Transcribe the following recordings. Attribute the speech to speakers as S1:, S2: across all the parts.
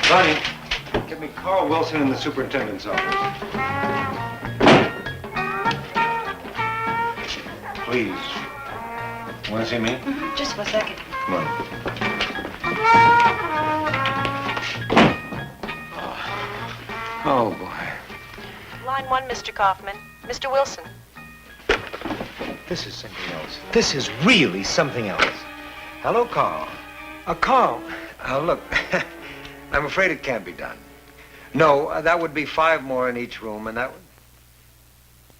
S1: Sonny, get me Carl Wilson in the superintendent's office. Please. Want to see me?
S2: Just for a second.
S1: Come on. Oh, boy.
S2: Line 1, Mr. Kaufman. Mr. Wilson.
S1: This is something else. This is really something else. Hello, Carl. Carl. Look, I'm afraid it can't be done. No, that would be 5 more in each room, and that would...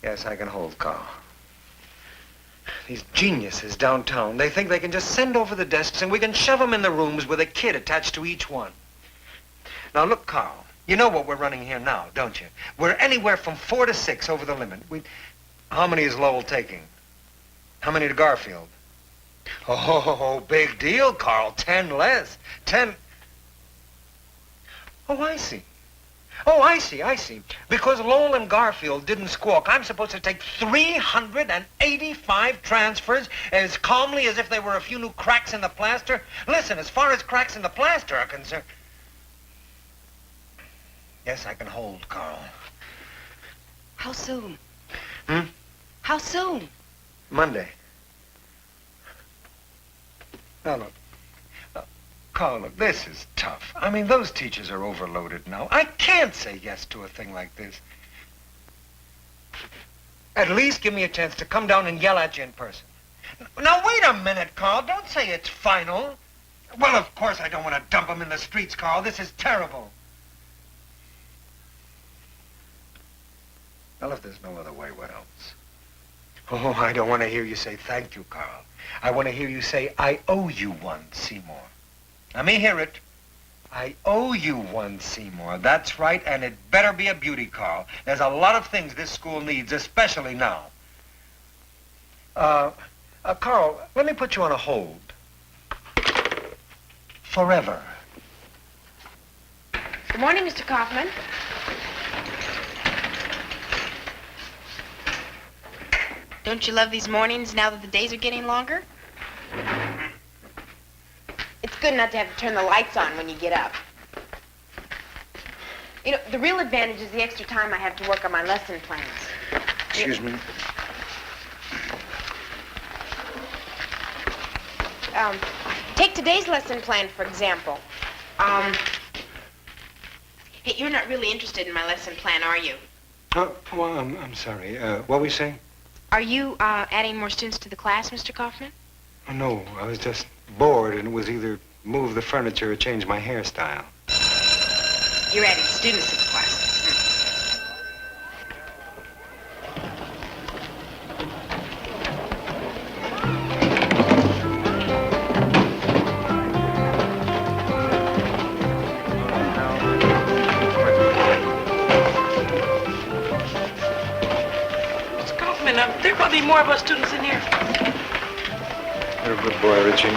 S1: Yes, I can hold Carl. These geniuses downtown, they think they can just send over the desks and we can shove them in the rooms with a kid attached to each one. Now, look, Carl, you know what we're running here now, don't you? We're anywhere from 4 to 6 over the limit. How many is Lowell taking? How many to Garfield? Oh, big deal, Carl. 10 less. 10... Oh, I see. Oh, I see. Because Lowell and Garfield didn't squawk, I'm supposed to take 385 transfers as calmly as if they were a few new cracks in the plaster? Listen, as far as cracks in the plaster are concerned... Yes, I can hold, Carl.
S2: How soon?
S1: Hmm?
S2: How soon?
S1: Monday. Now, look. Carl, look, this is tough. I mean, those teachers are overloaded now. I can't say yes to a thing like this. At least give me a chance to come down and yell at you in person. Now, wait a minute, Carl. Don't say it's final. Well, of course I don't want to dump them in the streets, Carl. This is terrible. Well, if there's no other way, what else? Oh, I don't want to hear you say thank you, Carl. I want to hear you say, I owe you one, Seymour. Let me hear it. I owe you one, Seymour. That's right, and it better be a beauty, Carl. There's a lot of things this school needs, especially now. Carl, let me put you on a hold. Forever.
S2: Good morning, Mr. Kaufman. Don't you love these mornings now that the days are getting longer? It's good not to have to turn the lights on when you get up. You know, the real advantage is the extra time I have to work on my lesson plans.
S1: Excuse me.
S2: Take today's lesson plan, for example. Hey, you're not really interested in my lesson plan, are you?
S1: Oh, well, I'm sorry. What were you saying?
S2: Are you adding more students to the class, Mr. Kaufman?
S1: Oh, no, I was just bored, and it was either move the furniture or change my hairstyle.
S2: You're adding students to the class.
S3: Mr. Kaufman, there ought to be more of us students in here.
S1: You're a good boy, Richie.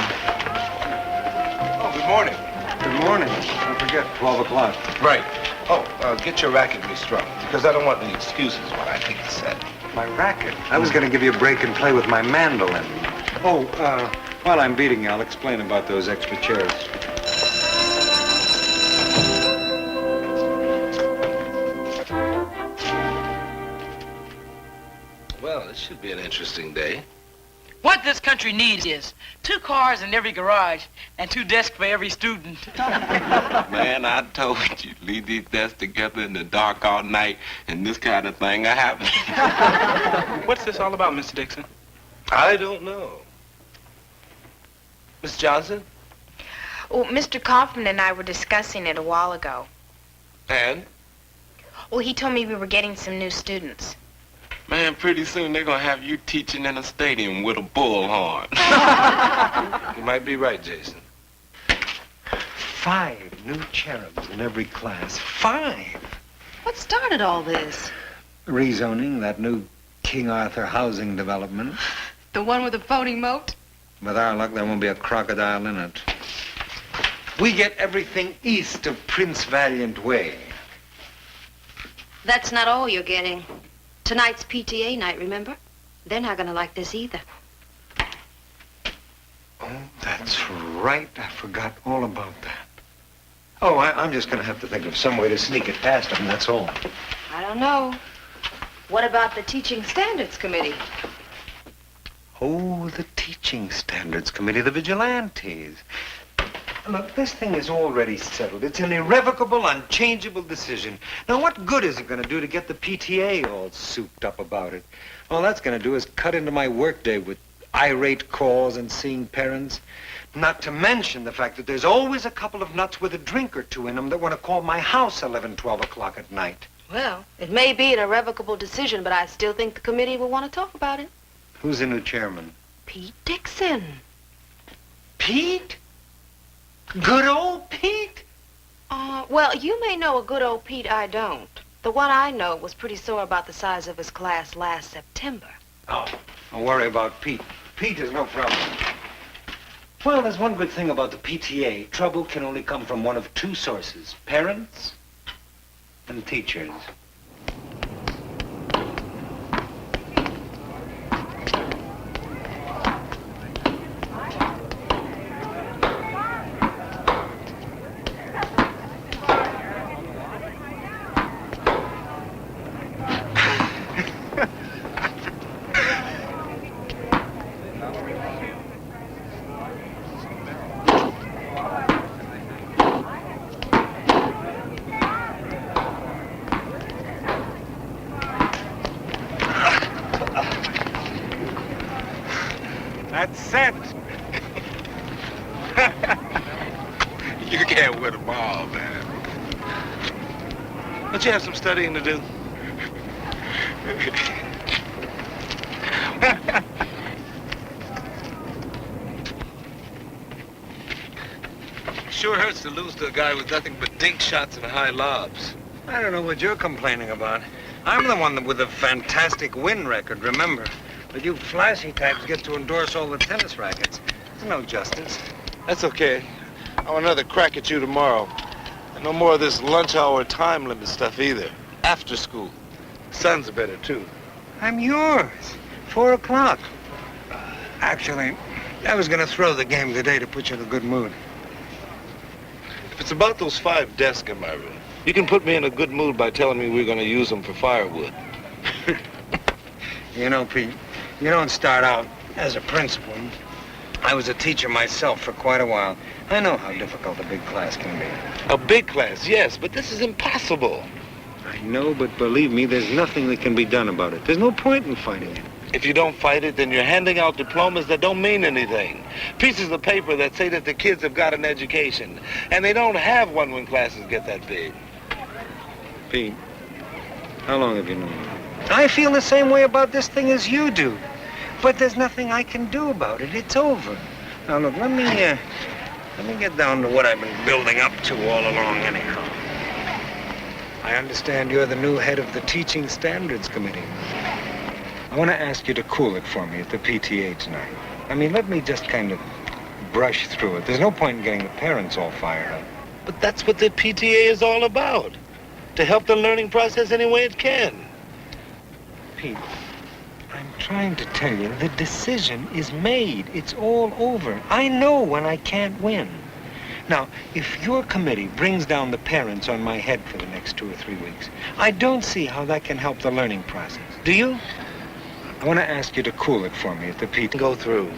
S4: Oh, good morning.
S1: Good morning. Don't forget, 12 o'clock.
S4: Right. Oh, get your racket restrung, because I don't want any excuses when I think it's said.
S1: My racket. I was going to give you a break and play with my mandolin. Oh, while I'm beating you, I'll explain about those extra chairs.
S4: Well, this should be an interesting day.
S3: What this country needs is 2 cars in every garage and 2 desks for every student.
S5: Man, I told you, leave these desks together in the dark all night, and this kind of thing will happen.
S6: What's this all about, Mr. Dixon?
S4: I don't know. Miss Johnson?
S2: Well, Mr. Kaufman and I were discussing it a while ago.
S4: And?
S2: Well, he told me we were getting some new students.
S5: Man, pretty soon they're going to have you teaching in a stadium with a bullhorn.
S4: You might be right, Jason.
S1: 5 new cherubs in every class. 5!
S7: What started all this?
S1: Rezoning that new King Arthur housing development.
S7: The one with the floating moat?
S1: With our luck, there won't be a crocodile in it. We get everything east of Prince Valiant Way.
S7: That's not all you're getting. Tonight's PTA night, remember? They're not gonna like this either.
S1: Oh, that's right. I forgot all about that. Oh, I'm just going to have to think of some way to sneak it past them, that's all.
S7: I don't know. What about the Teaching Standards Committee?
S1: Oh, the Teaching Standards Committee, the vigilantes. Look, this thing is already settled. It's an irrevocable, unchangeable decision. Now, what good is it going to do to get the PTA all souped up about it? All that's going to do is cut into my workday with irate calls and seeing parents. Not to mention the fact that there's always a couple of nuts with a drink or two in them that want to call my house 11, 12 o'clock at night.
S7: Well, it may be an irrevocable decision, but I still think the committee will want to talk about it.
S1: Who's the new chairman?
S7: Pete Dixon.
S1: Pete? Good old Pete?
S7: Well, you may know a good old Pete I don't. The one I know was pretty sore about the size of his class last September.
S1: Oh, don't worry about Pete. Pete is no problem. Well, there's one good thing about the PTA. Trouble can only come from one of 2 sources. Parents and teachers. That's it.
S5: You can't win them all, man.
S4: Don't you have some studying to do? Sure hurts to lose to a guy with nothing but dink shots and high lobs.
S1: I don't know what you're complaining about. I'm the one with a fantastic win record, remember? But you flashy types get to endorse all the tennis rackets. There's no justice.
S4: That's okay. I want another crack at you tomorrow. And no more of this lunch hour time limit stuff either. After school. Sun's better, too.
S1: I'm yours. 4 o'clock. Actually, I was going to throw the game today to put you in a good mood.
S4: If it's about those 5 desks in my room, you can put me in a good mood by telling me we're going to use them for firewood.
S1: You know, Pete, you don't start out as a principal. I was a teacher myself for quite a while. I know how difficult a big class can be.
S4: A big class, yes, but this is impossible.
S1: I know, but believe me, there's nothing that can be done about it. There's no point in fighting it.
S4: If you don't fight it, then you're handing out diplomas that don't mean anything. Pieces of paper that say that the kids have got an education. And they don't have one when classes get that big.
S1: Pete, how long have you known me? I feel the same way about this thing as you do. But there's nothing I can do about it. It's over. Now, look, let me get down to what I've been building up to all along anyhow. I understand you're the new head of the Teaching Standards Committee. I want to ask you to cool it for me at the PTA tonight. I mean, let me just kind of brush through it. There's no point in getting the parents all fired up.
S4: But that's what the PTA is all about. To help the learning process any way it can.
S1: Pete, trying to tell you, the decision is made. It's all over. I know when I can't win. Now, if your committee brings down the parents on my head for the next 2 or 3 weeks, I don't see how that can help the learning process. Do you? I want to ask you to cool it for me at the Pete.
S4: Go through.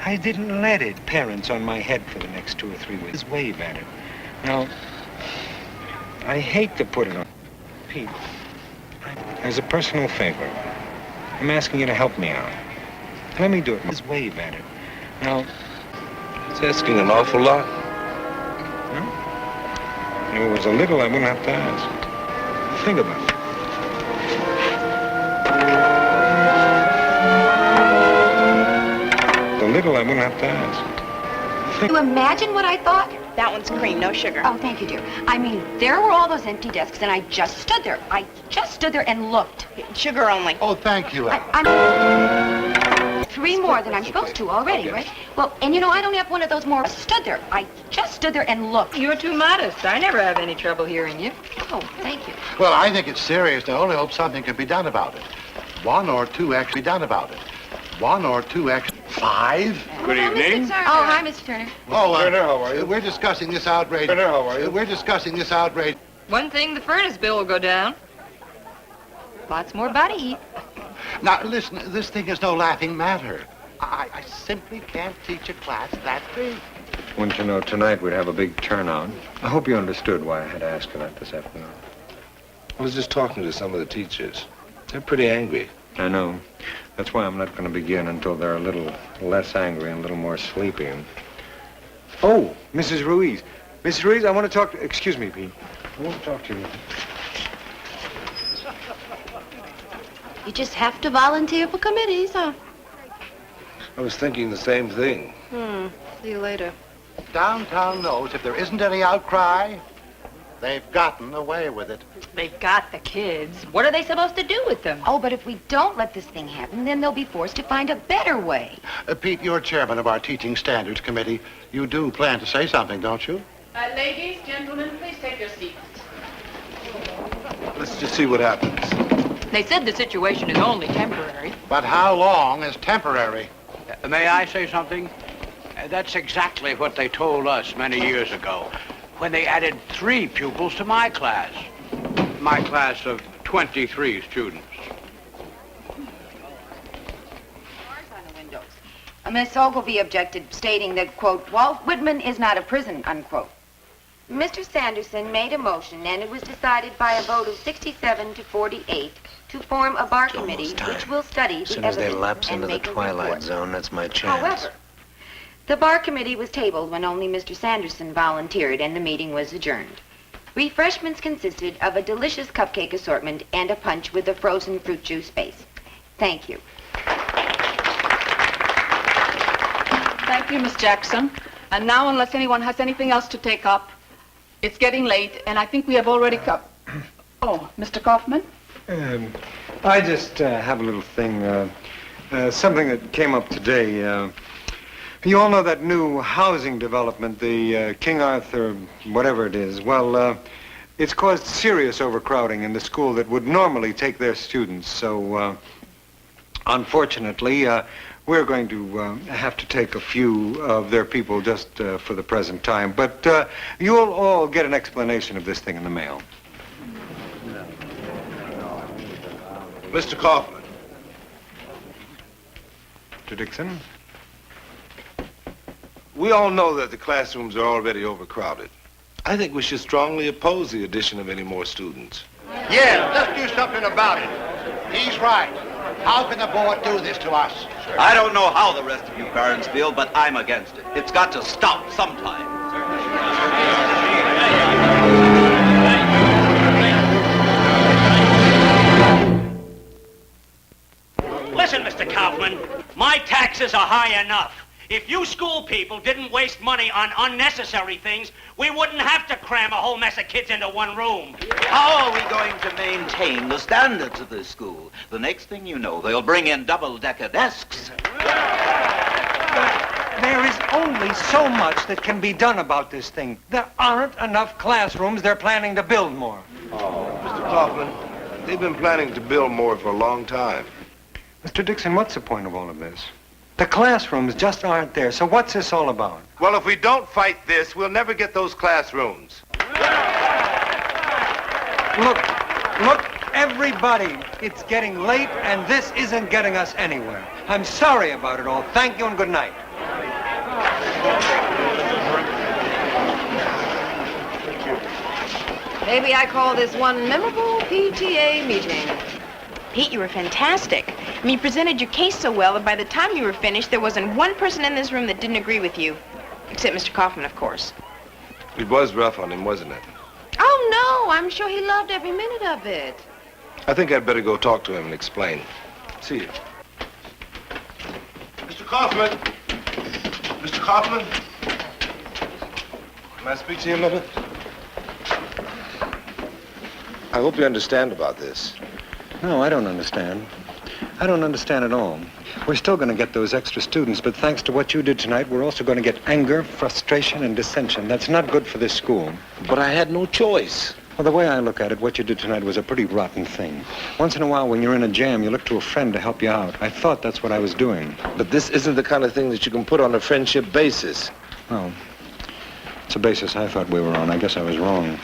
S1: I didn't let it parents on my head for the next 2 or 3 weeks. Just wave at it. Now, I hate to put it on. Pete, as a personal favor, I'm asking you to help me out. Let me do it. Just wave at it. Now,
S4: It's asking an awful lot.
S1: if it was a little, I wouldn't have to ask. Think about it. A little, I wouldn't have to ask.
S6: You imagine what I thought?
S2: That one's cream, no sugar.
S6: Oh, thank you, dear. I mean, there were all those empty desks, and I just stood there. I just stood there and looked.
S2: Sugar only.
S8: Oh, thank you, Al.
S6: I'm 3 more than I'm supposed to already, right? Well, and you know, I don't have one of those more. I stood there. I just stood there and looked.
S9: You're too modest. I never have any trouble hearing you.
S6: Oh, thank you.
S8: Well, I think it's serious. I only hope something can be done about it. 1 or 2 actually done about it. 1 or 2 actually. 5?
S4: Good evening.
S6: Oh, hi, Mr. Turner.
S8: Oh,
S4: Turner, how are you?
S8: We're discussing this outrage.
S4: Turner, how are you?
S8: We're discussing this outrage.
S9: One thing, the furnace bill will go down. Lots more body heat.
S8: Now, listen, this thing is no laughing matter. I simply can't teach a class that big.
S1: Want you to know, tonight we'd have a big turnout. I hope you understood why I had to ask for that this afternoon.
S4: I was just talking to some of the teachers. They're pretty angry.
S1: I know. That's why I'm not going to begin until they're a little less angry and a little more sleepy. Oh, Mrs. Ruiz. Mrs. Ruiz, I want to talk to... Excuse me, Pete. I want to talk to you.
S7: You just have to volunteer for committees, huh?
S4: I was thinking the same thing.
S7: See you later.
S8: Downtown knows if there isn't any outcry, they've gotten away with it.
S9: They've got the kids. What are they supposed to do with them?
S6: Oh, but if we don't let this thing happen, then they'll be forced to find a better way.
S8: Pete, you're chairman of our Teaching Standards Committee. You do plan to say something, don't you?
S3: Ladies, gentlemen, please take your seats.
S4: Let's just see what happens.
S9: They said the situation is only temporary.
S8: But how long is temporary?
S10: May I say something? That's exactly what they told us many years ago when they added 3 pupils to my class of 23 students.
S6: Miss Ogilvy objected, stating that, quote, Walt Whitman is not a prison, unquote. Mr. Sanderson made a motion, and it was decided by a vote of 67 to 48 to form a bar committee which will study the evidence and make a report.
S1: Zone, that's my chance.
S6: However, the bar committee was tabled when only Mr. Sanderson volunteered, and the meeting was adjourned. Refreshments consisted of a delicious cupcake assortment and a punch with a frozen fruit juice base. Thank you.
S9: Thank you, Miss Jackson. And now, unless anyone has anything else to take up, it's getting late, and I think we have already come. Oh, Mr. Kaufman?
S1: I just have a little thing, something that came up today. You all know that new housing development, the King Arthur, whatever it is. Well, it's caused serious overcrowding in the school that would normally take their students. So, unfortunately, we're going to have to take a few of their people just for the present time. But you'll all get an explanation of this thing in the mail.
S4: Mr. Kaufman.
S1: Mr. Dixon?
S4: We all know that the classrooms are already overcrowded. I think we should strongly oppose the addition of any more students.
S8: Yeah, let's do something about it. He's right. How can the board do this to us?
S11: I don't know how the rest of you parents feel, but I'm against it. It's got to stop sometime.
S10: Listen, Mr. Kaufman, my taxes are high enough. If you school people didn't waste money on unnecessary things, we wouldn't have to cram a whole mess of kids into one room.
S11: How are we going to maintain the standards of this school? The next thing you know, they'll bring in double-decker desks.
S1: There is only so much that can be done about this thing. There aren't enough classrooms. They're planning to build more.
S4: Oh, Mr. Kaufman, they've been planning to build more for a long time.
S1: Mr. Dixon, what's the point of all of this? The classrooms just aren't there, so what's this all about?
S4: Well, if we don't fight this, we'll never get those classrooms.
S1: Look, everybody, it's getting late and this isn't getting us anywhere. I'm sorry about it all. Thank you and good night.
S7: Maybe I call this one memorable PTA meeting.
S2: Pete, you were fantastic. I mean, you presented your case so well that by the time you were finished, there wasn't one person in this room that didn't agree with you. Except Mr. Kaufman, of course.
S4: It was rough on him, wasn't it?
S7: Oh, no, I'm sure he loved every minute of it.
S4: I think I'd better go talk to him and explain. See you. Mr. Kaufman! Mr. Kaufman! Can I speak to you a minute? I hope you understand about this.
S1: No, I don't understand. I don't understand at all. We're still going to get those extra students, but thanks to what you did tonight, we're also going to get anger, frustration, and dissension. That's not good for this school.
S4: But I had no choice.
S1: Well, the way I look at it, what you did tonight was a pretty rotten thing. Once in a while, when you're in a jam, you look to a friend to help you out. I thought that's what I was doing.
S4: But this isn't the kind of thing that you can put on a friendship basis.
S1: Well, it's a basis I thought we were on. I guess I was wrong.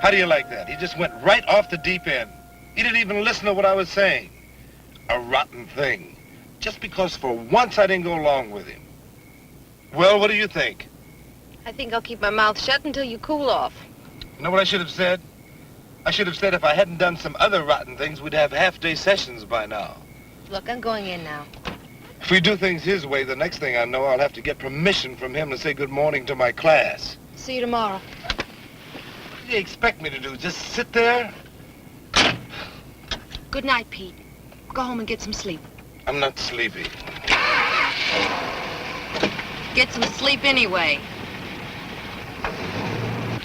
S4: How do you like that? He just went right off the deep end. He didn't even listen to what I was saying. A rotten thing. Just because for once I didn't go along with him. Well, what do you think?
S7: I think I'll keep my mouth shut until you cool off.
S4: You know what I should have said? I should have said if I hadn't done some other rotten things, we'd have half-day sessions by now.
S7: Look, I'm going in now.
S4: If we do things his way, the next thing I know, I'll have to get permission from him to say good morning to my class.
S7: See you tomorrow.
S4: What do you expect me to do? Just sit there?
S7: Good night, Pete. Go home and get some sleep.
S4: I'm not sleepy.
S7: Get some sleep anyway.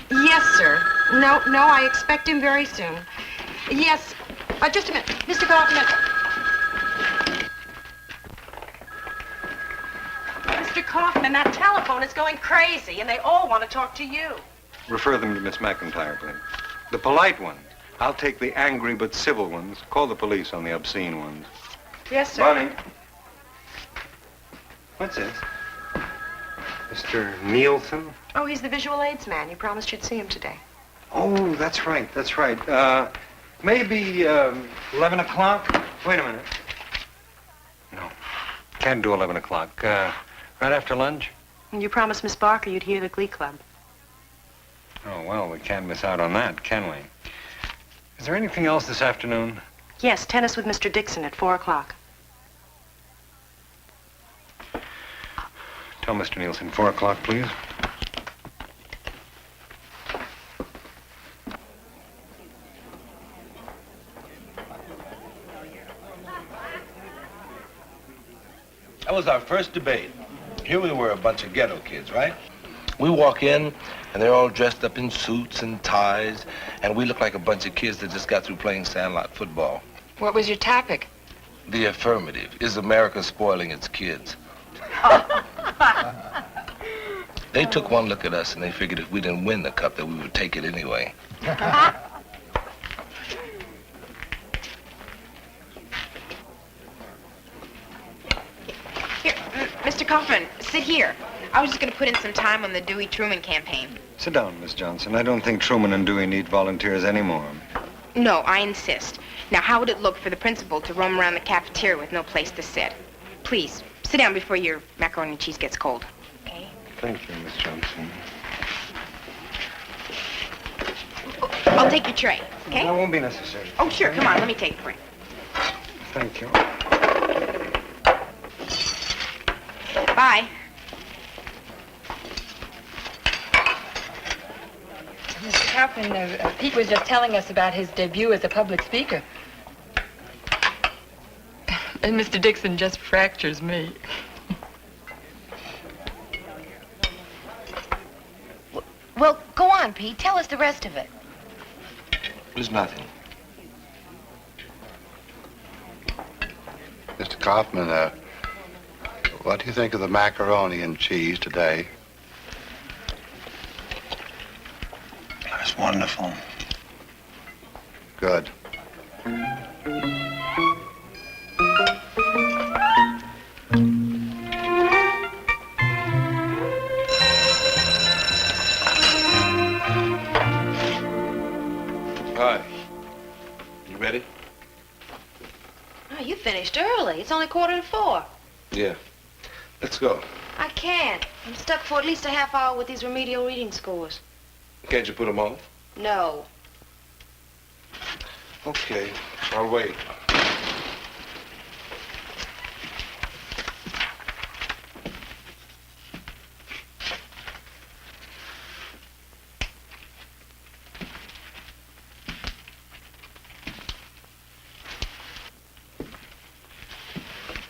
S12: Yes, sir. No, I expect him very soon. Yes. Just a minute. Mr. Kaufman. Mr. Kaufman, that telephone is going crazy, and they all want to talk to you.
S1: Refer them to Miss McIntyre, please. The polite ones. I'll take the angry but civil ones. Call the police on the obscene ones.
S12: Yes, sir.
S1: Bonnie. What's this? Mr. Nielsen?
S12: Oh, he's the visual aids man. You promised you'd see him today.
S1: Oh, that's right, that's right. Maybe 11 o'clock? Wait a minute. No, can't do 11 o'clock. Right after lunch?
S12: And you promised Miss Barker you'd hear the Glee Club.
S1: Oh, well, we can't miss out on that, can we? Is there anything else this afternoon?
S12: Yes, tennis with Mr. Dixon at 4 o'clock.
S1: Tell Mr. Nielsen, 4 o'clock, please.
S4: That was our first debate. Here we were, a bunch of ghetto kids, right? We walk in, and they're all dressed up in suits and ties, and we look like a bunch of kids that just got through playing sandlot football.
S2: What was your topic?
S4: The affirmative. Is America spoiling its kids? They took one look at us, and they figured if we didn't win the cup, that we would take it anyway.
S2: Here, Mr. Kaufman, sit here. I was just going to put in some time on the Dewey Truman campaign.
S1: Sit down, Miss Johnson. I don't think Truman and Dewey need volunteers anymore.
S2: No, I insist. Now, how would it look for the principal to roam around the cafeteria with no place to sit? Please, sit down before your macaroni and cheese gets cold. Okay?
S1: Thank you, Miss Johnson.
S2: I'll take your tray, okay?
S1: That won't be necessary.
S2: Oh, sure. Come on, let me take it for you.
S1: Thank you.
S2: Bye.
S13: Mr. Kaufman, Pete was just telling us about his debut as a public speaker. And Mr. Dixon just fractures me.
S7: Well, go on, Pete. Tell us the rest of it.
S4: There's nothing.
S8: Mr. Mr. Kaufman, what do you think of the macaroni and cheese today?
S1: It's wonderful.
S8: Good.
S4: Hi. You ready?
S7: Oh, you finished early. It's only 3:45.
S4: Yeah. Let's go.
S7: I can't. I'm stuck for at least a half hour with these remedial reading scores.
S4: Can't you put them off?
S7: No.
S4: Okay. I'll wait.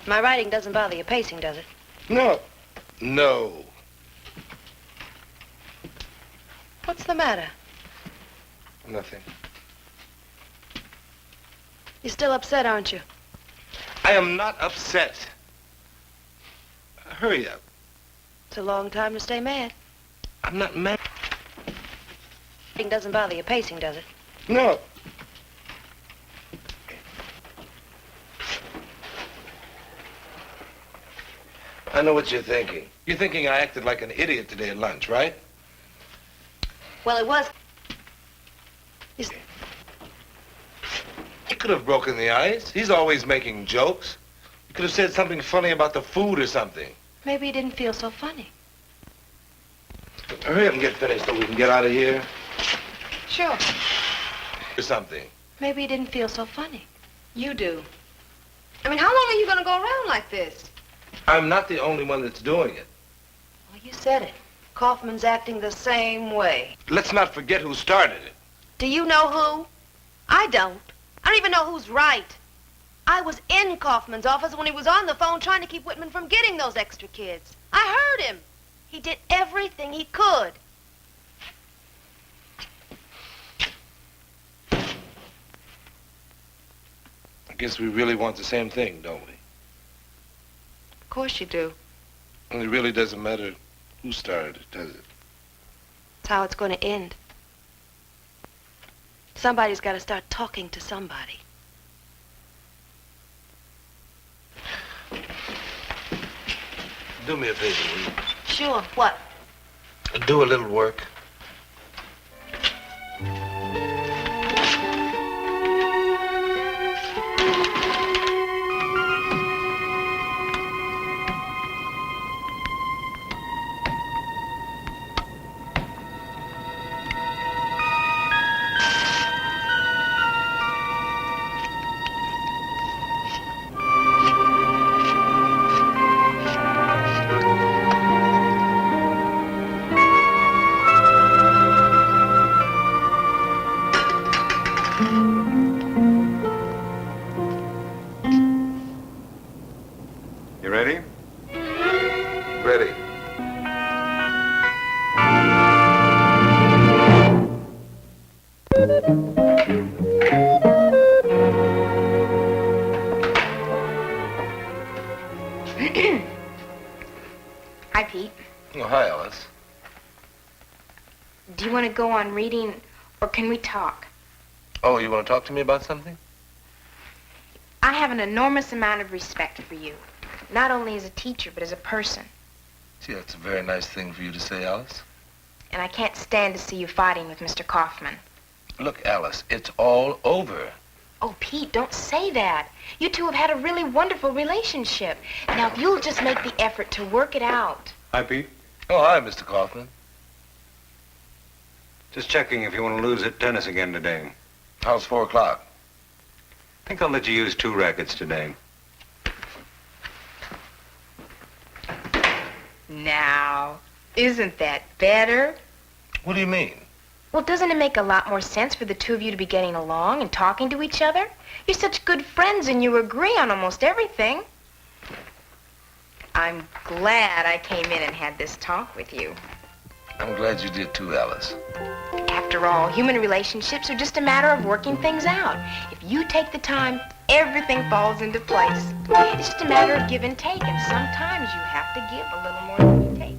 S7: My writing doesn't bother your pacing, does it?
S4: No. No.
S7: What's the matter?
S4: Nothing.
S7: You're still upset, aren't you?
S4: I am not upset. Hurry up.
S7: It's a long time to stay mad.
S4: I'm not mad.
S7: Writing doesn't bother your pacing, does it?
S4: No. I know what you're thinking. You're thinking I acted like an idiot today at lunch, right?
S7: Well, it was.
S4: He could have broken the ice. He's always making jokes. He could have said something funny about the food or something.
S7: Maybe he didn't feel so funny.
S4: Hurry up and get finished so we can get out of here.
S7: Sure.
S4: Or something.
S7: Maybe he didn't feel so funny.
S12: You do. I mean, how long are you going to go around like this?
S4: I'm not the only one that's doing it.
S7: Well, you said it. Kaufman's acting the same way.
S4: Let's not forget who started it.
S7: Do you know who? I don't. I don't even know who's right. I was in Kaufman's office when he was on the phone trying to keep Whitman from getting those extra kids. I heard him. He did everything he could.
S4: I guess we really want the same thing, don't we?
S7: Of course you do.
S4: And it really doesn't matter who started it, does it?
S7: It's how it's going to end. Somebody's got to start talking to somebody.
S4: Do me a favor, will you?
S7: Sure. What?
S4: Do a little work.
S1: You ready?
S4: Ready.
S2: Hi, Pete.
S4: Oh, hi, Alice.
S2: Do you want to go on reading, or can we talk?
S4: Oh, you want to talk to me about something?
S2: I have an enormous amount of respect for you, not only as a teacher, but as a person.
S4: Gee, that's a very nice thing for you to say, Alice.
S2: And I can't stand to see you fighting with Mr. Kaufman.
S4: Look, Alice, it's all over.
S2: Oh, Pete, don't say that. You two have had a really wonderful relationship. Now, if you'll just make the effort to work it out.
S1: Hi, Pete.
S4: Oh, hi, Mr. Kaufman.
S1: Just checking if you want to lose at tennis again today.
S4: How's 4 o'clock?
S1: I think I'll let you use 2 rackets today.
S2: Now, isn't that better?
S4: What do you mean?
S2: Well, doesn't it make a lot more sense for the two of you to be getting along and talking to each other? You're such good friends and you agree on almost everything. I'm glad I came in and had this talk with you.
S4: I'm glad you did too, Alice.
S2: After all, human relationships are just a matter of working things out. If you take the time everything falls into place. It's just a matter of give and take, and sometimes you have to give a little more than you take.